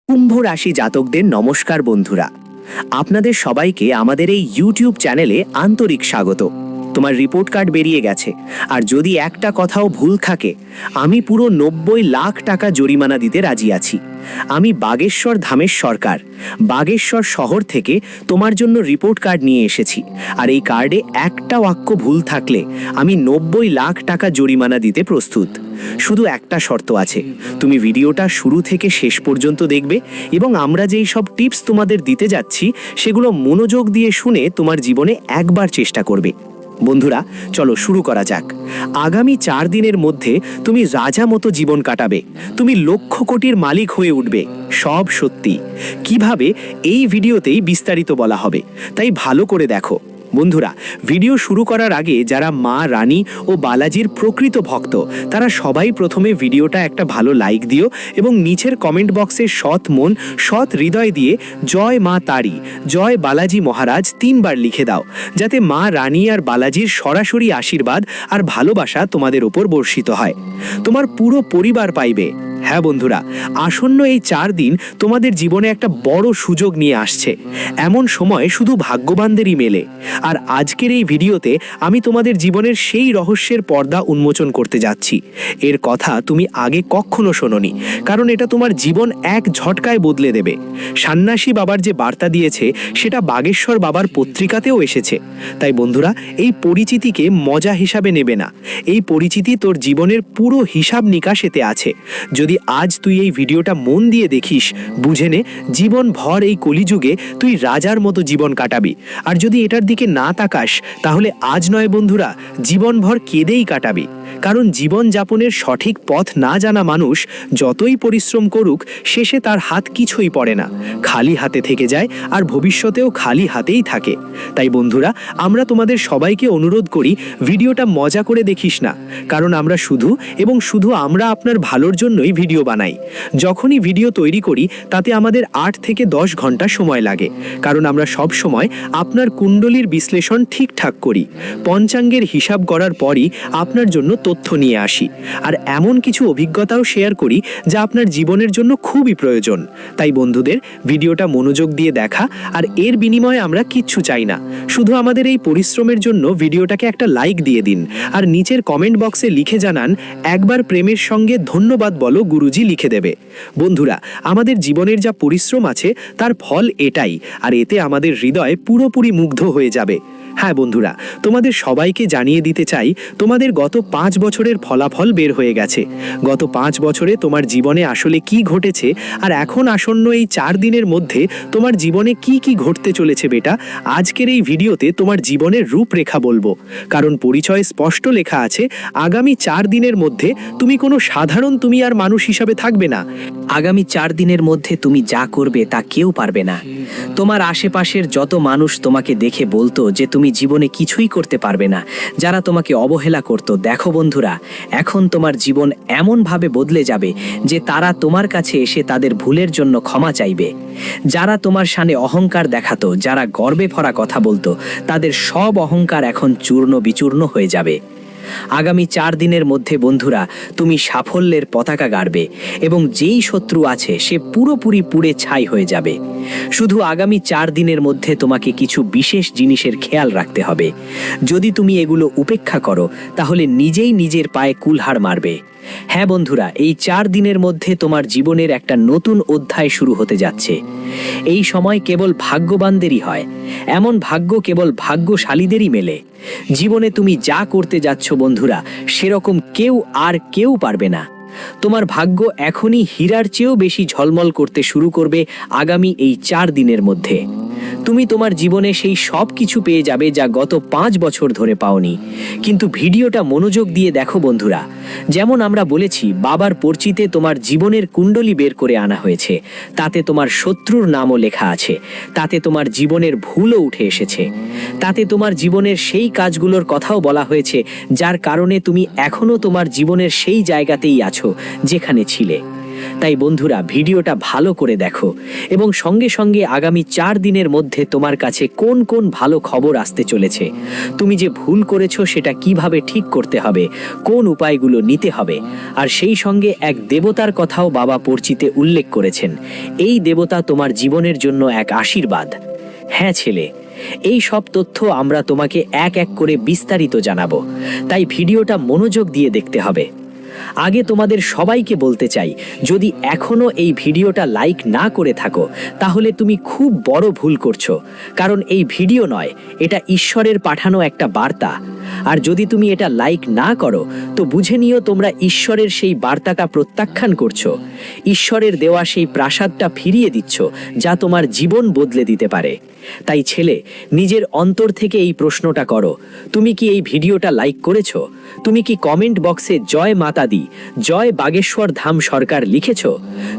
কুম্ভ রাশি জাতকদের নমস্কার বন্ধুরা, আপনাদের সবাইকে আমাদের এই ইউটিউব চ্যানেলে আন্তরিক স্বাগত। তোমার রিপোর্ট কার্ড বেরিয়ে গেছে, আর যদি একটা কথাও ভুল থাকে আমি পুরো 90 লাখ টাকা জরিমানা দিতে রাজি আছি। আমি বাগেশ্বর ধামের সরকার, বাগেশ্বর শহর থেকে তোমার জন্য রিপোর্ট কার্ড নিয়ে এসেছি, আর এই কার্ডে একটা বাক্য ভুল থাকলে আমি 90 লাখ টাকা জরিমানা দিতে প্রস্তুত। শুধু একটা শর্ত আছে, তুমি ভিডিওটা শুরু থেকে শেষ পর্যন্ত দেখবে এবং আমরা যেই সব টিপস তোমাদের দিতে যাচ্ছি সেগুলো মনোযোগ দিয়ে শুনে তোমার জীবনে একবার চেষ্টা করবে। বন্ধুরা, চলো শুরু করা যাক। আগামী 4 দিনের মধ্যে তুমি রাজা মতো জীবন কাটাবে, তুমি লক্ষ কোটির মালিক হয়ে উঠবে। সব সত্যি। কিভাবে, এই ভিডিওতেই বিস্তারিত বলা হবে, তাই ভালো করে দেখো। বন্ধুরা, ভিডিও শুরু করার আগে যারা মা রানী ও বালাজির প্রকৃত ভক্ত তারা সবাই প্রথমে ভিডিওটা একটা ভালো লাইক দিও এবং নিচের কমেন্ট বক্সে সৎ মন সৎ হৃদয় দিয়ে জয় মা তারি, জয় বালাজি মহারাজ 3 বার লিখে দাও, যাতে মা রানী আর বালাজির সরাসরি আশীর্বাদ আর ভালোবাসা তোমাদের ওপর বর্ষিত হয়। তোমার পুরো পরিবার পাইবে। হ্যাঁ বন্ধুরা, আসন্ন এই 4 দিন তোমাদের জীবনে একটা বড় সুযোগ নিয়ে আসছে। এমন সময় শুধু ভাগ্যবানদেরই মেলে। আর আজকের এই ভিডিওতে আমি তোমাদের জীবনের সেই রহস্যের পর্দা উন্মোচন করতে যাচ্ছি। এর কথা তুমি আগে কখনো শোনোনি, কারণ এটা তোমার জীবন এক ঝটকায় বদলে দেবে। সন্ন্যাসী বাবার যে বার্তা দিয়েছে সেটা বাগেশ্বর বাবার পত্রিকাতেও এসেছে। তাই বন্ধুরা, এই পরিচিতিকে মজা হিসাবে নেবে না। এই পরিচিতি তোর জীবনের পুরো হিসাব নিকাশেতে আছে। যদি আজ তুই এই ভিডিওটা মন দিয়ে দেখিস, বুঝে নে জীবন ভর এই কলিযুগে তুই রাজার মতো জীবন কাটাবি। আর যদি এটার দিকে না তাকাস তাহলে আজ নয় বন্ধুরা, জীবনভর কেঁদেই কাটাবি। কারণ জীবন যাপনের সঠিক পথ না জানা মানুষ যতই পরিশ্রম করুক শেষে তার হাত কিছুই পড়ে না, খালি হাতে থেকে যায় আর ভবিষ্যতেও খালি হাতেই থাকে। তাই বন্ধুরা, আমরা তোমাদের সবাইকে অনুরোধ করি ভিডিওটা মজা করে দেখিস না, কারণ আমরা শুধু আমরা আপনার ভালোর জন্যই ভিডিও বানাই। যখনই ভিডিও তৈরি করি তাতে আমাদের 8 থেকে 10 ঘন্টা সময় লাগে, কারণ আমরা সব সময় আপনার কুণ্ডলীর বিশ্লেষণ ঠিকঠাক করি, পঞ্চাঙ্গের হিসাব করার পরই আপনার জন্য তথ্য নিয়ে আসি, আর এমন কিছু অভিজ্ঞতাও শেয়ার করি যা আপনার জীবনের জন্য খুবই প্রয়োজন। তাই বন্ধুদের, ভিডিওটা মনোযোগ দিয়ে দেখা, আর এর বিনিময়ে আমরা কিচ্ছু চাই না, শুধু আমাদের এই পরিশ্রমের জন্য ভিডিওটাকে একটা লাইক দিয়ে দিন, আর নিচের কমেন্ট বক্সে লিখে জানান একবার প্রেমের সঙ্গে ধন্যবাদ বলো গুরুজি লিখে দেবে। বন্ধুরা, আমাদের জীবনের যা পরিশ্রম আছে তার ফল এটাই, আর এতে আমাদের হৃদয় পুরোপুরি মুগ্ধ হয়ে যাবে। হ্যাঁ বন্ধুরা, তোমাদের সবাইকে জানিয়ে দিতে চাই তোমাদের গত 5 বছরের ফলাফল বের হয়ে গেছে। গত 5 বছরে তোমার জীবনে আসলে কি ঘটেছে, আর এখন আসন্ন এই 4 দিনের মধ্যে তোমার জীবনে কি কি ঘটতে চলেছে বেটা, আজকের এই ভিডিওতে তোমার জীবনের রূপরেখা বলবো। কারণ পরিচয় স্পষ্ট লেখা আছে, আগামী 4 দিনের মধ্যে তুমি কোনো সাধারণ তুমি আর মানুষ হিসাবে থাকবে না। আগামী 4 দিনের মধ্যে তুমি যা করবে তা কেউ পারবে না। তোমার আশেপাশের যত মানুষ তোমাকে দেখে বলতো যে তুমি জীবনে কিছুই করতে পারবে না, যারা তোমাকে অবহেলা করত, দেখো বন্ধুরা, এখন তোমার জীবন এমনভাবে বদলে যাবে যে তারা তোমার কাছে এসে তাদের ভুলের জন্য ক্ষমা চাইবে। যারা তোমার সামনে অহংকার দেখাতো, যারা গর্বে ভরা কথা বলতো, তাদের সব অহংকার এখন চূর্ণ বিচূর্ণ হয়ে যাবে। আগামী 4 দিনের মধ্যে বন্ধুরা, তুমি সাফল্যের পতাকা গাড়বে এবং যেই শত্রু আছে সে পুরোপুরি পুড়ে ছাই হয়ে যাবে। শুধু আগামী 4 দিনের মধ্যে তোমাকে কিছু বিশেষ জিনিসের খেয়াল রাখতে হবে। যদি তুমি এগুলো উপেক্ষা করো তাহলে নিজেই নিজের পায়ে কুলহাড় মারবে। হ্যাঁ বন্ধুরা, এই 4 দিনের মধ্যে তোমার জীবনের একটা নতুন অধ্যায় শুরু হতে যাচ্ছে। এই সময় কেবল ভাগ্যবানদেরই হয়, এমন ভাগ্য কেবল ভাগ্যশালীদেরই মেলে। জীবনে তুমি যা করতে যাচ্ছ বন্ধুরা, সেরকম কেউ পারবে না। তোমার ভাগ্য এখনই হীরার চেয়েও বেশি ঝলমল করতে শুরু করবে আগামী এই 4 দিনের মধ্যে। তুমি তোমার জীবনে সেই সব কিছু পেয়ে যাবে যা গত 5 বছর ধরে পাওনি। কিন্তু ভিডিওটা মনোযোগ দিয়ে দেখো বন্ধুরা। যেমন আমরা বলেছি, বাবার পরিচিতে তোমার জীবনের কুণ্ডলী বের করে আনা হয়েছে, তাতে তোমার শত্রুর নামও লেখা আছে, তাতে তোমার জীবনের ভুলও উঠে এসেছে, তাতে তোমার জীবনের সেই কাজগুলোর কথাও বলা হয়েছে যার কারণে তুমি এখনো তোমার জীবনের সেই জায়গাতেই আছো যেখানে ছিলে। তাই বন্ধুরা, ভিডিওটা ভালো করে দেখো এবং সঙ্গে সঙ্গে আগামী 4 দিনের মধ্যে তোমার কাছে কোন কোন ভালো খবর আসতে চলেছে, তুমি যে ভুল করেছো সেটা কিভাবে ঠিক করতে হবে, কোন উপায়গুলো নিতে হবে। আর সেই সঙ্গে এক দেবতার কথাও বাবা পরিচিতে উল্লেখ করেছেন। এই দেবতা তোমার জীবনের জন্য এক আশীর্বাদ। হ্যাঁ ছেলে, এই সব তথ্য আমরা তোমাকে এক এক করে বিস্তারিত জানাবো, তাই ভিডিওটা মনোযোগ দিয়ে দেখতে হবে। আগে তোমাদের সবাইকে বলতে চাই, যদি এখনো এই ভিডিওটা লাইক না করে থাকো তাহলে তুমি খুব বড় ভুল করছো, কারণ এই ভিডিও নয়, এটা ঈশ্বরের পাঠানো একটা বার্তা। আর যদি তুমি এটা লাইক না করো তো বুঝে নিও তোমরা ঈশ্বরের সেই বার্তাটা প্রত্যাখ্যান করছো, ঈশ্বরের দেওয়া সেই প্রাসাদটা ফিরিয়ে দিচ্ছ, যা তোমার জীবন বদলে দিতে পারে। তাই ছেলে, নিজের অন্তর থেকে এই প্রশ্নটা করো, তুমি কি এই ভিডিওটা লাইক করেছো? তুমি কি কমেন্ট বক্সে জয় মাতা দি, জয় বাগেশ্বর ধাম সরকার লিখেছো?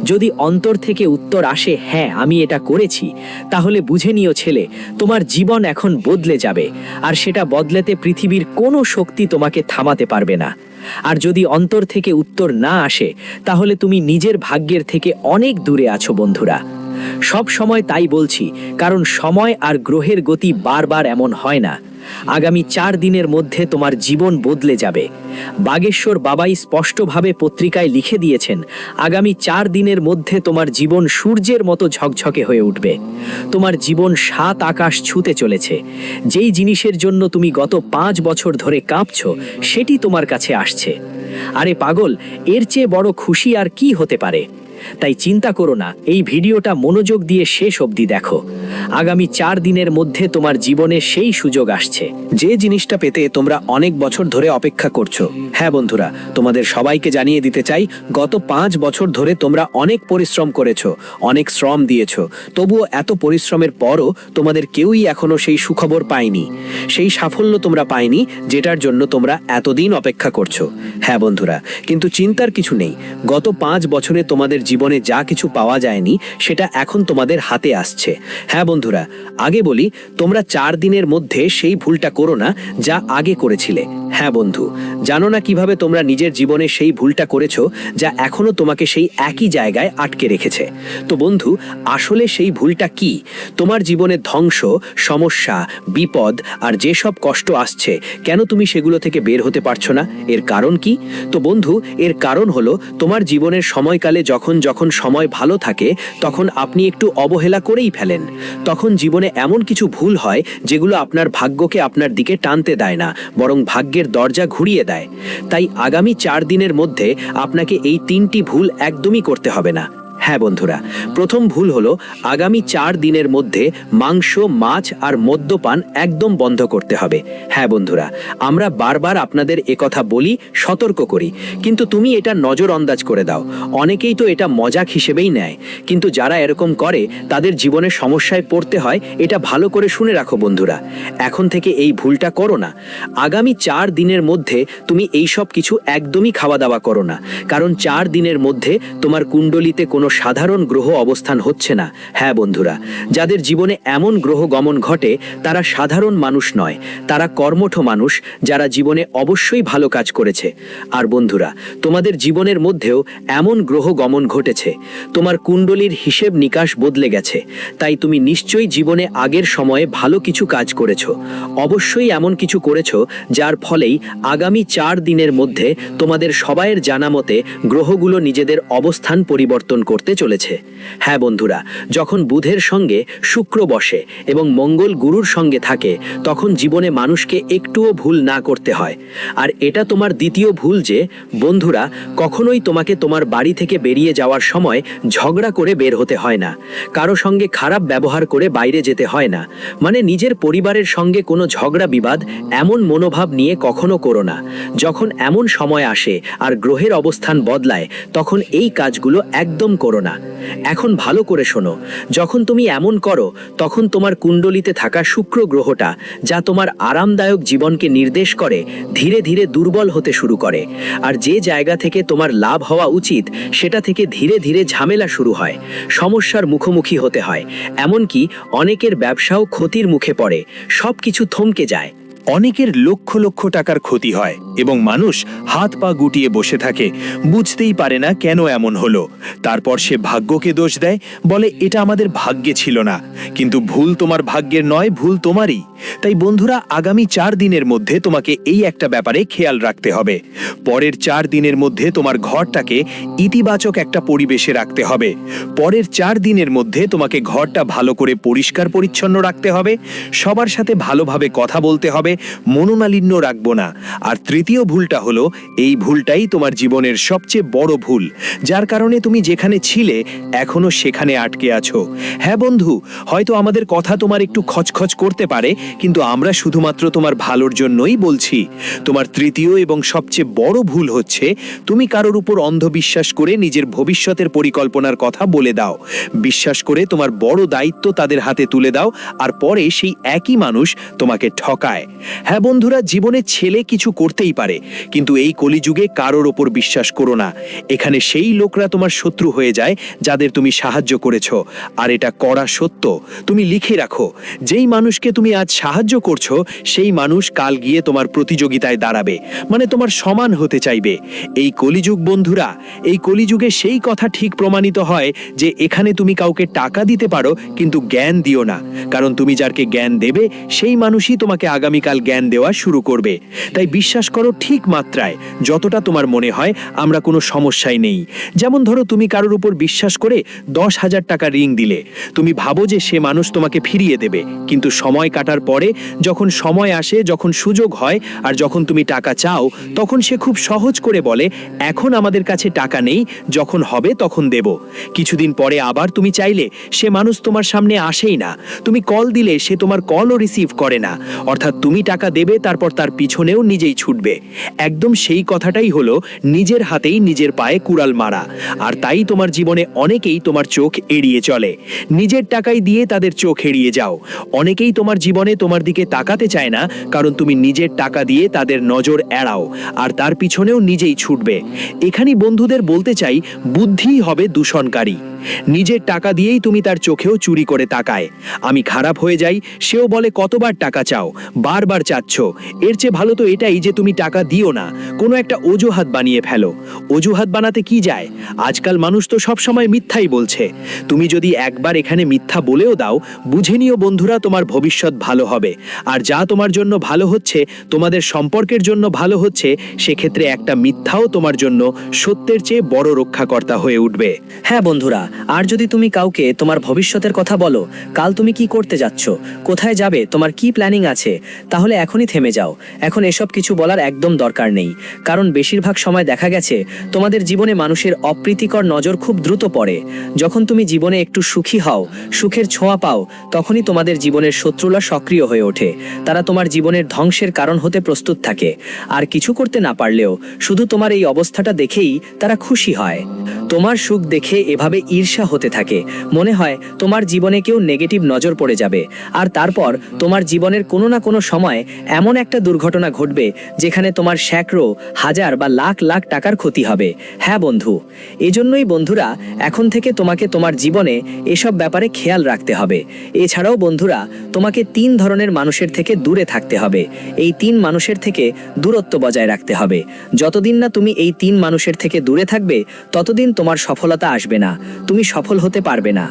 যদি অন্তর থেকে উত্তর আসে হ্যাঁ আমি এটা করেছি, তাহলে বুঝে নিও ছেলে, তোমার জীবন এখন বদলে যাবে, আর সেটা বদলাতে পৃথিবীর কোনো শক্তি তোমাকে থামাতে পারবে না। আর যদি অন্তর থেকে উত্তর না আসে, তাহলে তুমি নিজের ভাগ্যের থেকে অনেক দূরে আছো বন্ধুরা। সব সময় তাই বলছি, কারণ সময় আর গ্রহের গতি বারবার এমন হয় না। আগামী 4 দিনের মধ্যে তোমার জীবন বদলে যাবে। বাগেশ্বর বাবাই স্পষ্টভাবে পত্রিকায় লিখে দিয়েছেন, আগামী 4 দিনের মধ্যে তোমার জীবন সূর্যের মতো ঝকঝকে হয়ে উঠবে। তোমার জীবন 7 আকাশ ছুঁতে চলেছে। যেই জিনিসের জন্য তুমি গত 5 বছর ধরে কাঁপছো, সেটি তোমার কাছে আসছে। আরে পাগল, এর চেয়ে বড় খুশি আর কি হতে পারে? তাই চিন্তা করো না, এই ভিডিওটা মনোযোগ দিয়ে শেষ অবধি দেখো। আগামী 4 দিনের মধ্যে তোমার জীবনে সেই সুযোগ আসছে, যে জিনিসটা পেতে তোমরা অনেক বছর ধরে অপেক্ষা করছো। হ্যাঁ বন্ধুরা, তোমাদের সবাইকে জানিয়ে দিতে চাই, গত 5 বছর ধরে তোমরা অনেক পরিশ্রম করেছো, অনেক শ্রম দিয়েছো, তবুও এত পরিশ্রমের পরও তোমাদের কেউই এখনো সেই সুখবর পায়নি, সেই সাফল্য তোমরা পায়নি যেটার জন্য তোমরা এতদিন অপেক্ষা করছো। হ্যাঁ বন্ধুরা, কিন্তু চিন্তার কিছু নেই, গত 5 বছরে তোমাদের জীবনে যা কিছু পাওয়া যায়নি সেটা এখন তোমাদের হাতে আসছে। হ্যাঁ বন্ধুরা, আগে বলি, তোমরা 4 দিনের মধ্যে সেই ভুলটা করো না যা আগে করেছিলে। হ্যাঁ বন্ধু, জানো না কিভাবে তোমরা নিজের জীবনে সেই ভুলটা করেছো যা এখনো তোমাকে সেই একই জায়গায় আটকে রেখেছে। তো বন্ধু, আসলে সেই ভুলটা কি? তোমার জীবনে ধ্বংস, সমস্যা, বিপদ আর যেসব কষ্ট আসছে, কেন তুমি সেগুলো থেকে বের হতে পারছো না? এর কারণ কি? তো বন্ধু, এর কারণ হলো তোমার জীবনের সময়কালে যখন যখন সময় ভালো থাকে তখন আপনি একটু অবহেলা করেই ফেলেন। তখন জীবনে এমন কিছু ভুল হয় যেগুলো আপনার ভাগ্যকে আপনার দিকে টানতে দেয় না, বরং ভাগ্যের দরজা ঘুরিয়ে দেয়। তাই আগামী 4 দিনের মধ্যে আপনাকে এই 3টি ভুল একদমই করতে হবে না। হ্যাঁ বন্ধুরা, প্রথম ভুল হলো আগামী 4 দিনের মধ্যে মাংস, মাছ আর মদ্যপান একদম বন্ধ করতে হবে। হ্যাঁ বন্ধুরা, আমরা বারবার আপনাদের একথা বলি, সতর্ক করি, কিন্তু তুমি এটা নজর আন্দাজ করে দাও। অনেকেই তো এটা মজাক হিসেবেই নেয়, কিন্তু যারা এরকম করে তাদের জীবনে সমস্যায় পড়তে হয়, এটা ভালো করে শুনে রাখো বন্ধুরা। এখন থেকে এই ভুলটা করো না। আগামী 4 দিনের মধ্যে তুমি এই সব কিছু একদমই খাওয়া দাওয়া করো না, কারণ 4 দিনের মধ্যে তোমার কুণ্ডলিতে কোনো সাধারণ গ্রহ অবস্থান হচ্ছে না। হ্যাঁ বন্ধুরা, যাদের জীবনে এমন গ্রহ গমন ঘটে তারা সাধারণ মানুষ নয়, তারা কর্মঠ মানুষ, যারা জীবনে অবশ্যই ভালো কাজ করেছে। আর বন্ধুরা, তোমাদের জীবনের মধ্যেও এমন গ্রহ গমন ঘটেছে, তোমার কুণ্ডলীর হিসেব নিকাশ বদলে গেছে, তাই তুমি নিশ্চয়ই জীবনে আগের সময়ে ভালো কিছু কাজ করেছো। অবশ্যই এমন কিছু করেছো যার ফলেই আগামী 4 দিনের মধ্যে তোমাদের সবাইয়ের জানা মতে গ্রহগুলো নিজেদের অবস্থান পরিবর্তন করতে চলেছে। হ্যাঁ বন্ধুরা, যখন বুধের সঙ্গে শুক্র বসে এবং মঙ্গল গুরুর সঙ্গে থাকে, তখন জীবনে মানুষকে একটুও ভুল না করতে হয়। আর এটা তোমার দ্বিতীয় ভুল যে বন্ধুরা, কখনোই তোমাকে তোমার বাড়ি থেকে বেরিয়ে যাওয়ার সময় ঝগড়া করে বের হতে হয় না, কারো সঙ্গে খারাপ ব্যবহার করে বাইরে যেতে হয় না, মানে নিজের পরিবারের সঙ্গে কোনো ঝগড়া বিবাদ এমন মনোভাব নিয়ে কখনো করো না। যখন এমন সময় আসে আর গ্রহের অবস্থান বদলায়, তখন এই কাজগুলো একদম করো না। এখন ভালো করে শোনো, যখন তুমি এমন করো তখন তোমার কুণ্ডলিতে থাকা শুক্র গ্রহটা, যা তোমার আরামদায়ক জীবনকে নির্দেশ করে, ধীরে ধীরে দুর্বল হতে শুরু করে। আর যে জায়গা থেকে তোমার লাভ হওয়া উচিত সেটা থেকে ধীরে ধীরে ঝামেলা শুরু হয়, সমস্যার মুখোমুখি হতে হয়, এমনকি অনেকের ব্যবসাও ক্ষতির মুখে পড়ে, সব কিছু থমকে যায়। অনেকের লক্ষ লক্ষ টাকার ক্ষতি হয় এবং মানুষ হাত পা গুটিয়ে বসে থাকে, বুঝতেই পারে না কেন এমন হলো। তারপর সে ভাগ্যকে দোষ দেয়, বলে এটা আমাদের ভাগ্যে ছিল না। কিন্তু ভুল তোমার ভাগ্যের নয়, ভুল তোমারই। তাই বন্ধুরা, আগামী 4 দিনের মধ্যে তোমাকে এই একটা ব্যাপারে খেয়াল রাখতে হবে। পরের 4 দিনের মধ্যে তোমার ঘরটাকে ইতিবাচক একটা পরিবেশে রাখতে হবে। পরের 4 দিনের মধ্যে তোমাকে ঘরটা ভালো করে পরিষ্কার পরিচ্ছন্ন রাখতে হবে, সবার সাথে ভালোভাবে কথা বলতে হবে, মনোমালিন্য রাখবো না। আর তৃতীয় ভুলটা হলো, এই ভুলটাই তোমার জীবনের সবচেয়ে বড় ভুল, যার কারণে তুমি যেখানে ছিলে এখনো সেখানে আটকে আছো। হ্যাঁ বন্ধু, হয়তো আমাদের কথা তোমার একটু খচখচ করতে পারে, কিন্তু আমরা শুধুমাত্র তোমার ভালোর জন্যই বলছি। তোমার তৃতীয় এবং সবচেয়ে বড় ভুল হচ্ছে, তুমি কারোর উপর অন্ধবিশ্বাস করে নিজের ভবিষ্যতের পরিকল্পনার কথা বলে দাও। বিশ্বাস করে তোমার বড় দায়িত্ব তাদের হাতে তুলে দাও, আর পরে সেই একই মানুষ তোমাকে ঠকায়। হ্যাঁ বন্ধুরা, জীবনে ছেলে কিছু করতেই পারে, কিন্তু এই কলিযুগে কারোর ওপর বিশ্বাস করো না। এখানে সেই লোকরা তোমার শত্রু হয়ে যায় যাদের তুমি সাহায্য করেছো। আর এটা করা সত্য, তুমি লিখে রাখো, যেই মানুষকে তুমি আজ সাহায্য করছো সেই মানুষ কাল গিয়ে তোমার প্রতিযোগিতায় দাঁড়াবে, মানে তোমার সমান হতে চাইবে। এই কলিযুগ বন্ধুরা, এই কলিযুগে সেই কথা ঠিক প্রমাণিত হয় যে এখানে তুমি কাউকে টাকা দিতে পারো, কিন্তু জ্ঞান দিও না, কারণ তুমি যাকে জ্ঞান দেবে সেই মানুষই তোমাকে আগামীকাল জ্ঞান দেওয়া শুরু করবে। তাই বিশ্বাস করো ঠিক মাত্রায়, যতটা তোমার মনে হয় আমরা কোনো সমস্যাই নেই। যেমন ধরো, তুমি কারোর উপর বিশ্বাস করে 10,000 টাকা রিং দিলে, তুমি ভাবো যে সে মানুষ তোমাকে ফিরিয়ে দেবে, কিন্তু সময় কাটার পরে যখন সময় আসে, যখন সুযোগ হয়, আর যখন তুমি টাকা চাও, তখন সে খুব সহজ করে বলে, এখন আমাদের কাছে টাকা নেই, যখন হবে তখন দেব। কিছুদিন পরে আবার তুমি চাইলে, সে মানুষ তোমার সামনে আসেই না। তুমি কল দিলে সে তোমার কলও রিসিভ করে না। অর্থাৎ তুমি টাকা দেবে, তারপর তার পিছনেও নিজেই ছুটবে। একদম সেই কথাটাই হলো নিজের হাতেই নিজের পায়ে কুড়াল মারা। আর তাই তোমার জীবনে অনেকেই তোমার চোখ এড়িয়ে চলে, নিজের টাকাই দিয়ে তাদের চোখ এড়িয়ে যাও। অনেকেই তোমার জীবনে তোমার দিকে তাকাতে চায় না, কারণ তুমি নিজের টাকা দিয়ে তাদের নজর এড়াও, আর তার পিছনেও নিজেই ছুটবে। এখানেই বন্ধুদের বলতে চাই, বুদ্ধিই হবে দূষণকারী। নিজের টাকা দিয়েই তুমি তার চোখেও চুরি করে তাকায়। আমি খারাপ হয়ে যাই, সেও বলে কতবার টাকা চাও, বারবার চাচ্ছ। এর চেয়ে ভালো তো এটাই যে তুমি টাকা দিও না, কোনো একটা অজুহাত বানিয়ে ফেলো। অজুহাত বানাতে কি যায়, আজকাল মানুষ তো সব সময় মিথ্যাই বলছে। তুমি যদি একবার এখানে মিথ্যা বলেও দাও, বুঝে নিও বন্ধুরা, তোমার ভবিষ্যৎ ভালো হবে। আর যা তোমার জন্য ভালো হচ্ছে, তোমাদের সম্পর্কের জন্য ভালো হচ্ছে, সেক্ষেত্রে একটা মিথ্যাও তোমার জন্য সত্যের চেয়ে বড় রক্ষাকর্তা হয়ে উঠবে। হ্যাঁ বন্ধুরা, আর যদি তুমি কাউকে তোমার ভবিষ্যতের কথা বলো, কাল তুমি কি করতে যাচ্ছ, কোথায় যাবে, তোমার কি প্ল্যানিং আছে, তাহলে এখনই থেমে যাও। এখন এসব কিছু বলার একদম দরকার নেই, কারণ বেশিরভাগ সময় দেখা গেছে তোমাদের জীবনে মানুষের অপ্রীতিকর নজর খুব দ্রুত পড়ে। যখন তুমি জীবনে একটু সুখী হও, সুখের ছোঁয়া পাও, তখনই তোমাদের জীবনের শত্রুরা সক্রিয় হয়ে ওঠে। তারা তোমার জীবনের ধ্বংসের কারণ হতে প্রস্তুত থাকে। আর কিছু করতে না পারলেও শুধু তোমার এই অবস্থাটা দেখেই তারা খুশি হয়। তোমার সুখ দেখে এভাবে ঈর্ষা হতে থাকে, মনে হয় তোমার জীবনে কেউ নেগেটিভ নজর পড়ে যাবে। আর তারপর তোমার জীবনের কোনো না কোনো সময় এমন একটা দুর্ঘটনা ঘটবে যেখানে তোমার স্যাকড়ো, হাজার বা লাখ লাখ টাকার ক্ষতি হবে। হ্যাঁ বন্ধু, এজন্যই বন্ধুরা, এখন থেকে তোমাকে তোমার জীবনে এসব ব্যাপারে খেয়াল রাখতে হবে। এছাড়াও বন্ধুরা, তোমাকে 3 ধরনের মানুষের থেকে দূরে থাকতে হবে। এই 3 মানুষের থেকে দূরত্ব বজায় রাখতে হবে। যতদিন না তুমি এই 3 মানুষের থেকে দূরে থাকবে, ততদিন তোমার সফলতা আসবে না, তুমি সফল হতে পারবে না।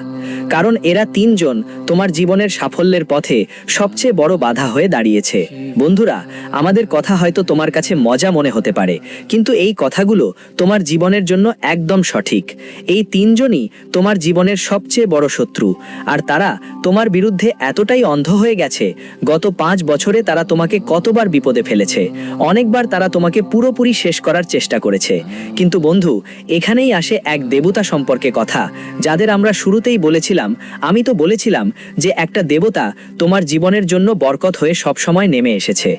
কারণ এরা 3 জন তোমার জীবনের সাফল্যের পথে সবচেয়ে বড় বাধা হয়ে দাঁড়িয়েছে। বন্ধুরা, আমাদের কথা হয়তো তোমার কাছে মজা মনে হতে পারে, কিন্তু এই কথাগুলো তোমার জীবনের জন্য একদম সঠিক। এই 3 জনই তোমার জীবনের সবচেয়ে বড় শত্রু, আর তারা তোমার বিরুদ্ধে এতটাই অন্ধ হয়ে গেছে, গত 5 বছরে তারা তোমাকে কতবার বিপদে ফেলেছে। অনেকবার তারা তোমাকে পুরোপুরি শেষ করার চেষ্টা করেছে। কিন্তু বন্ধু, এখানেই আসে এক দেবতা সম্পর্কে কথা, যাদের আমরা শুরুতেই বলেছিলাম। আমি তো বলেছিলাম যে একটা দেবতা তোমার জীবনের জন্য বরকত হয়ে সবসময় নেমে এসেছে।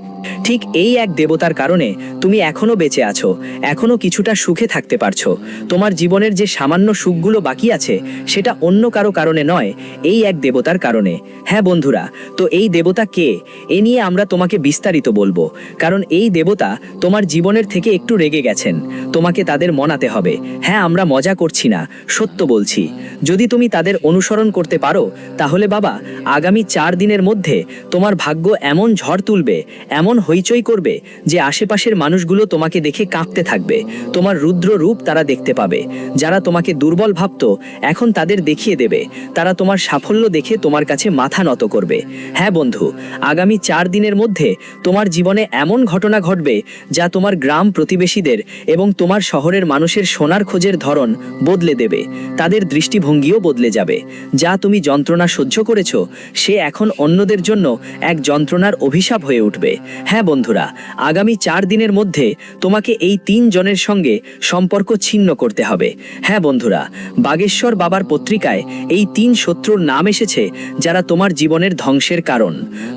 ঠিক এই এক দেবতার কারণে তুমি এখনো বেঁচে আছো, এখনো কিছুটা সুখে থাকতে পারছো। তোমার জীবনের যে সামান্য সুখগুলো বাকি আছে, সেটা অন্য কারো কারণে নয়, এই এক দেবতার কারণে। হ্যাঁ বন্ধুরা, তো এই দেবতা কে, এ নিয়ে আমরা তোমাকে বিস্তারিত বলবো। কারণ এই দেবতা তোমার জীবনের থেকে একটু রেগে গেছেন, তোমাকে তাদের মনাতে হবে। হ্যাঁ, আমরা মজা করছি না, সত্য বলছি। যদি তুমি তাদের অনুসরণ করতে পারো তাহলে বাবা আগামী 4 দিনের মধ্যে তোমার ভাগ্য এমন ঝড় তুলবে, এমন হইচই করবে যে আশেপাশের মানুষগুলো তোমাকে দেখে কাঁপতে থাকবে। তোমার রুদ্র রূপ তারা দেখতে পাবে। যারা তোমাকে দুর্বল ভাবতো এখন তাদের দেখিয়ে দেবে। তারা তোমার সাফল্য দেখে তোমার কাছে মাথা নত করবে। হ্যাঁ বন্ধু, আগামী 4 দিনের মধ্যে তোমার জীবনে এমন ঘটনা ঘটবে যা তোমার গ্রাম প্রতিবেশীদের এবং তোমার শহরের মানুষের সোনার খোঁজের ধরন বদলে দেবে। তাদের দৃষ্টিভঙ্গিও বদলে যাবে। যা তুমি যন্ত্রণা সহ্য করেছো সে এখন অন্যদের জন্য এক যন্ত্রণার অভিশাপ হয়ে উঠবে। হ্যাঁ বন্ধুরা, আগামী 4 দিনের মধ্যে তোমাকে এই 3 জনের সঙ্গে সম্পর্ক ছিন্ন করতে হবে। হ্যাঁ বন্ধুরা, বাগেশ্বর বাবার পত্রিকায় এই 3 শত্রুর নাম এসেছে যারা তোমার জীবনের ধ্বংসের কারণ।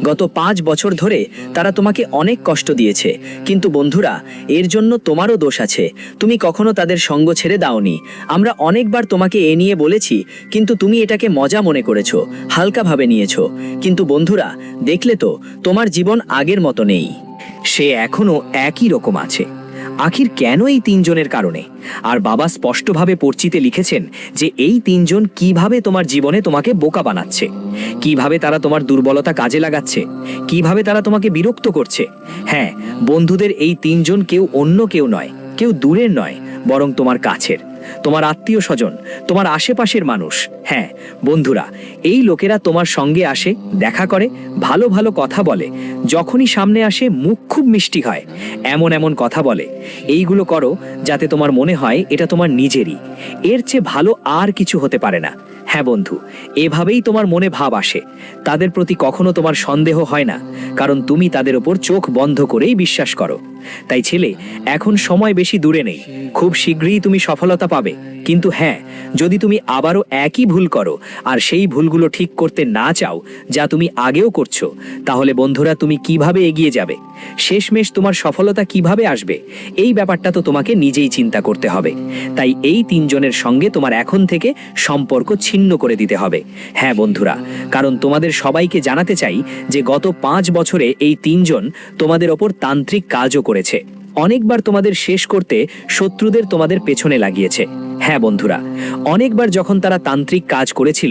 গত 5 বছর ধরে তারা তোমাকে অনেক কষ্ট দিয়েছে, কিন্তু বন্ধুরা এর জন্য তোমারও দোষ আছে। তুমি কখনো তাদের সঙ্গ ছেড়ে দাওনি। আমরা অনেকবার তোমাকে এ নিয়ে বলেছি, কিন্তু তুমি এটাকে মজা মনে করেছো, হালকাভাবে নিয়েছো। কিন্তু বন্ধুরা দেখলে তো তোমার জীবন আগের মতো নেই। সে এখনো একই রকম আছে। আখির কেন এই 3 জনের কারণে? আর বাবা স্পষ্টভাবে পরিচিতে লিখেছেন যে এই 3 জন কিভাবে তোমার জীবনে তোমাকে বোকা বানাচ্ছে, কিভাবে তারা তোমার দুর্বলতা কাজে লাগাচ্ছে, কিভাবে তারা তোমাকে বিরক্ত করছে। হ্যাঁ বন্ধুদের এই 3 জন কেউ অন্য কেউ নয়, কেউ দূরের নয়, বরং তোমার কাছের, তোমার আত্মীয় স্বজন, তোমার আশেপাশের মানুষ। হ্যাঁ বন্ধুরা, এই লোকেরা তোমার সঙ্গে আসে, দেখা করে, ভালো ভালো কথা বলে, যখনই সামনে আসে মুখ খুব মিষ্টি হয়, এমন এমন কথা বলে। এইগুলো করো যাতে তোমার মনে হয় এটা তোমার নিজেরই, এর চেয়ে ভালো আর কিছু হতে পারে না। হ্যাঁ বন্ধু, এভাবেই তোমার মনে ভাব আসে। তাদের প্রতি কখনো তোমার সন্দেহ হয় না, কারণ তুমি তাদের ওপর চোখ বন্ধ করেই বিশ্বাস করো। তাই ছেলে, এখন সময় বেশি দূরে নেই, খুব শীঘ্রই তুমি সফলতা পাবে। কিন্তু হ্যাঁ, যদি তুমি আবারও একই ভুল করো আর সেই ভুলগুলো ঠিক করতে না চাও যা তুমি আগেও করছো, তাহলে বন্ধুরা তুমি কিভাবে এগিয়ে যাবে? শেষমেশ তোমার সফলতা কিভাবে আসবে? এই ব্যাপারটা তো তোমাকে নিজেই চিন্তা করতে হবে। তাই এই 3 জনের সঙ্গে তোমার এখন থেকে সম্পর্ক ছিন্ন করে দিতে হবে। হ্যাঁ বন্ধুরা, কারণ তোমাদের সবাইকে জানাতে চাই যে গত 5 বছরে এই 3 জন তোমাদের ওপর তান্ত্রিক কাজও করেছে। অনেকবার তোমাদের শেষ করতে শত্রুদের তোমাদের পেছনে লাগিয়েছে। হ্যাঁ বন্ধুরা, অনেকবার যখন তারা তান্ত্রিক কাজ করেছিল